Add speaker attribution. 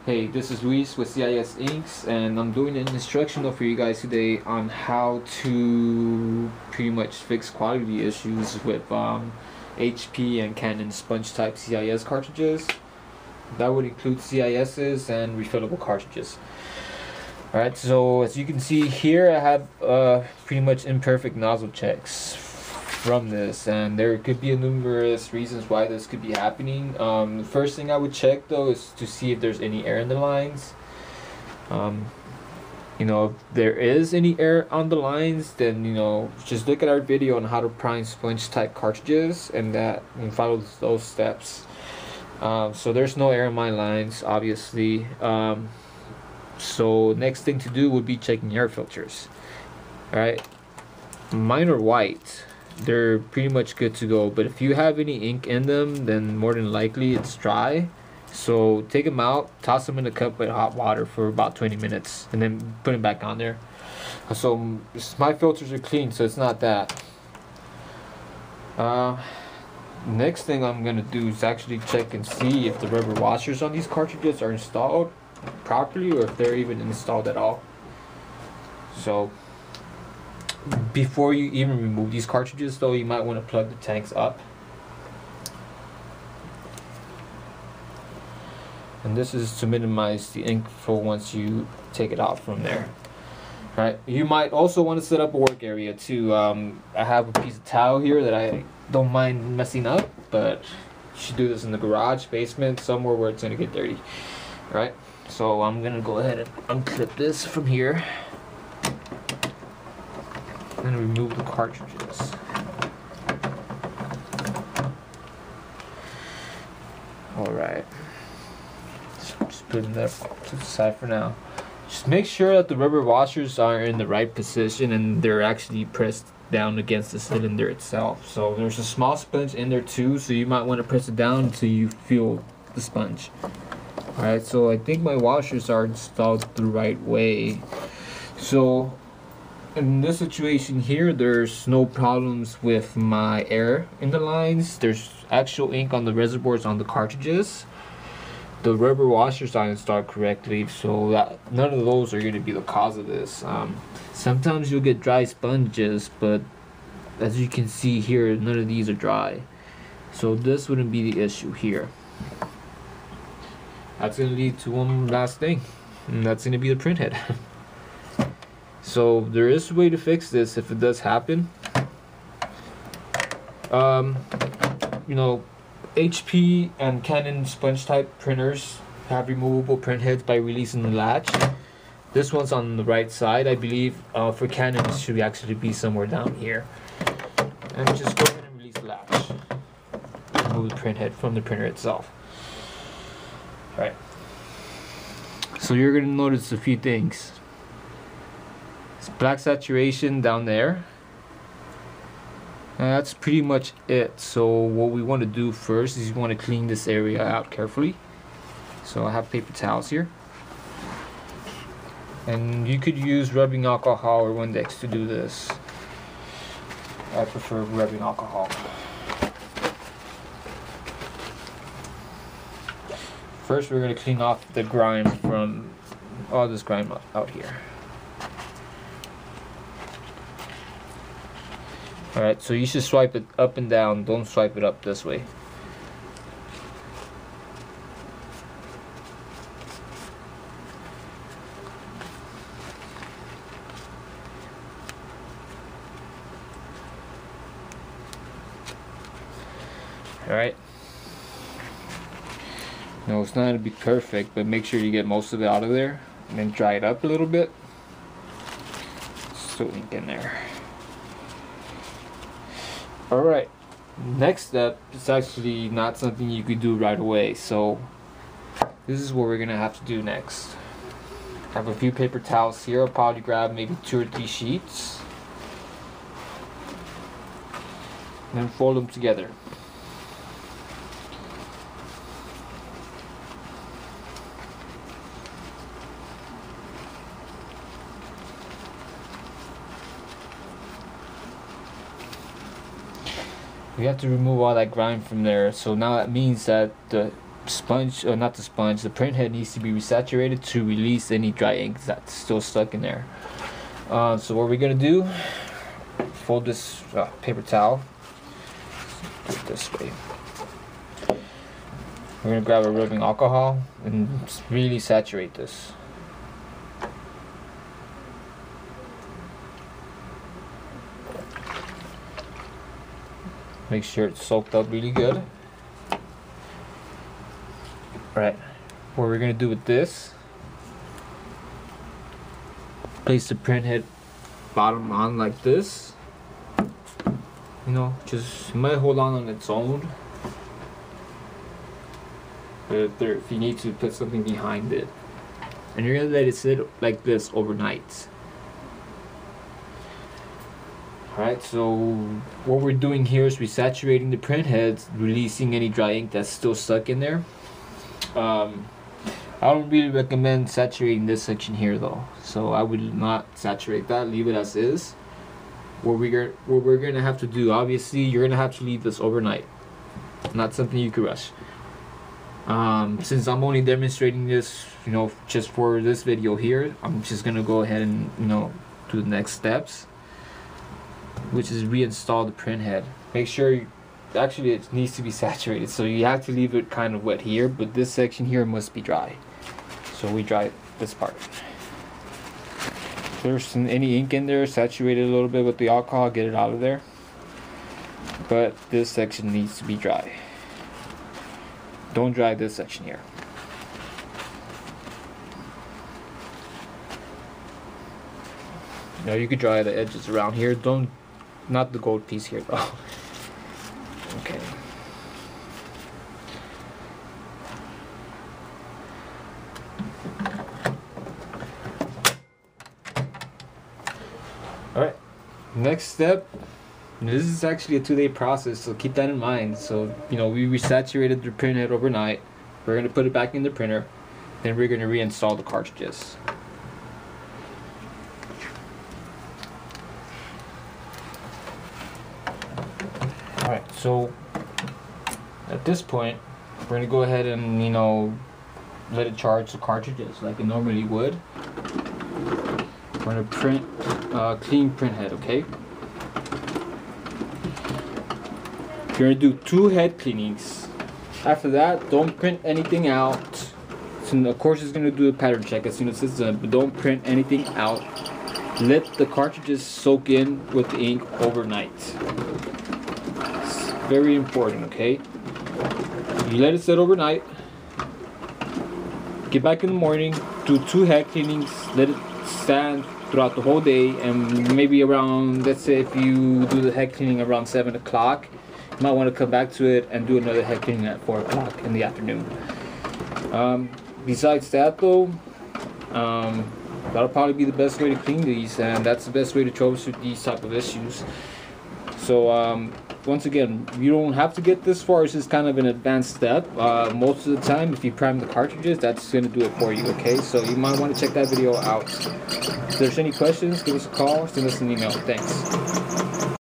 Speaker 1: Hey, this is Luis with CIS Inks, and I'm doing an instructional for you guys today on how to pretty much fix quality issues with HP and Canon sponge type CIS cartridges. That would include CISs and refillable cartridges. Alright, so as you can see here, I have pretty much imperfect nozzle checks from this, and there could be numerous reasons why this could be happening. The first thing I would check though is to see if there's any air in the lines. If there is any air on the lines, then just look at our video on how to prime sponge type cartridges and follow those steps. So there's no air in my lines, obviously. So next thing to do would be checking air filters. Alright, mine are white. They're pretty much good to go, but if you have any ink in them, then more than likely it's dry. So take them out, toss them in a cup with hot water for about 20 minutes, and then put them back on there. So my filters are clean, so it's not that. Next thing I'm gonna do is actually check and see if the rubber washers on these cartridges are installed properly, or if they're even installed at all. So before you even remove these cartridges though, you might want to plug the tanks up. And this is to minimize the ink flow once you take it out from there. Right. You might also want to set up a work area too. I have a piece of towel here that I don't mind messing up, but you should do this in the garage, basement, somewhere where it's going to get dirty. Right. So I'm going to go ahead and unclip this from here. And remove the cartridges. Alright. So just putting that to the side for now. Just make sure that the rubber washers are in the right position and they're actually pressed down against the cylinder itself. So there's a small sponge in there too, so you might want to press it down until you feel the sponge. Alright, so I think my washers are installed the right way. So in this situation here, there's no problems with my air in the lines. There's actual ink on the reservoirs on the cartridges. The rubber washers are installed correctly, so that none of those are going to be the cause of this. Sometimes you'll get dry sponges, but as you can see here, none of these are dry. So this wouldn't be the issue here. That's going to lead to one last thing, and that's going to be the printhead. So there is a way to fix this if it does happen. HP and Canon sponge type printers have removable printheads by releasing the latch. This one's on the right side, I believe. For Canon, it should actually be somewhere down here. And just go ahead and release the latch. Remove the printhead from the printer itself. Alright. So you're going to notice a few things. Black saturation down there, and that's pretty much it. So what we want to do first is you want to clean this area out carefully. So I have paper towels here, and you could use rubbing alcohol or Windex to do this. I prefer rubbing alcohol. First we're going to clean off the grime from all this grime out here. Alright, so you should swipe it up and down, don't swipe it up this way. Alright. No, it's not going to be perfect, but make sure you get most of it out of there. And then dry it up a little bit. So ink in there. Alright, next step is actually not something you could do right away, so this is what we're going to have to do next. I have a few paper towels here. I'll probably grab maybe 2 or 3 sheets and then fold them together. We have to remove all that grime from there. So now that means that the sponge, not the sponge, the printhead needs to be resaturated to release any dry ink that's still stuck in there. So what we're gonna do, fold this paper towel, put it this way. We're gonna grab a rubbing alcohol and really saturate this. Make sure it's soaked up really good. Alright, what we're gonna do with this, place the printhead bottom on like this. You know, just it might hold on its own. But if you need to put something behind it. And you're gonna let it sit like this overnight. Alright, so what we're doing here is resaturating the printheads, releasing any dry ink that's still stuck in there. I don't really recommend saturating this section here though, so I would not saturate that, leave it as is. What we're gonna have to do, obviously you're gonna have to leave this overnight, not something you could rush. Since I'm only demonstrating this, you know, just for this video here, I'm just gonna go ahead and, you know, do the next steps, which is reinstall the printhead. Make sure actually it needs to be saturated, so you have to leave it kind of wet here, but this section here must be dry, so we dry this part. If there's any ink in there, saturate it a little bit with the alcohol, get it out of there, but this section needs to be dry. Don't dry this section here. Now you could dry the edges around here, not the gold piece here though. Okay. Alright, next step, this is actually a 2-day process, so keep that in mind. So, you know, we resaturated the printhead overnight, we're going to put it back in the printer, then we're going to reinstall the cartridges. Alright, so at this point, we're going to go ahead and, you know, let it charge the cartridges like it normally would. We're going to print clean printhead, okay? You're going to do 2 head cleanings. After that, don't print anything out. So of course it's going to do a pattern check as soon as it's done, but don't print anything out. Let the cartridges soak in with the ink overnight. It's very important, okay? You let it sit overnight. Get back in the morning, do 2 head cleanings, let it stand throughout the whole day, and maybe around, let's say if you do the head cleaning around 7 o'clock, you might want to come back to it and do another head cleaning at 4 o'clock in the afternoon. Besides that though, that'll probably be the best way to clean these, and that's the best way to troubleshoot these type of issues. So once again, you don't have to get this far. It's just kind of an advanced step. Most of the time, if you prime the cartridges, that's going to do it for you, okay? So you might want to check that video out. If there's any questions, give us a call, send us an email. Thanks.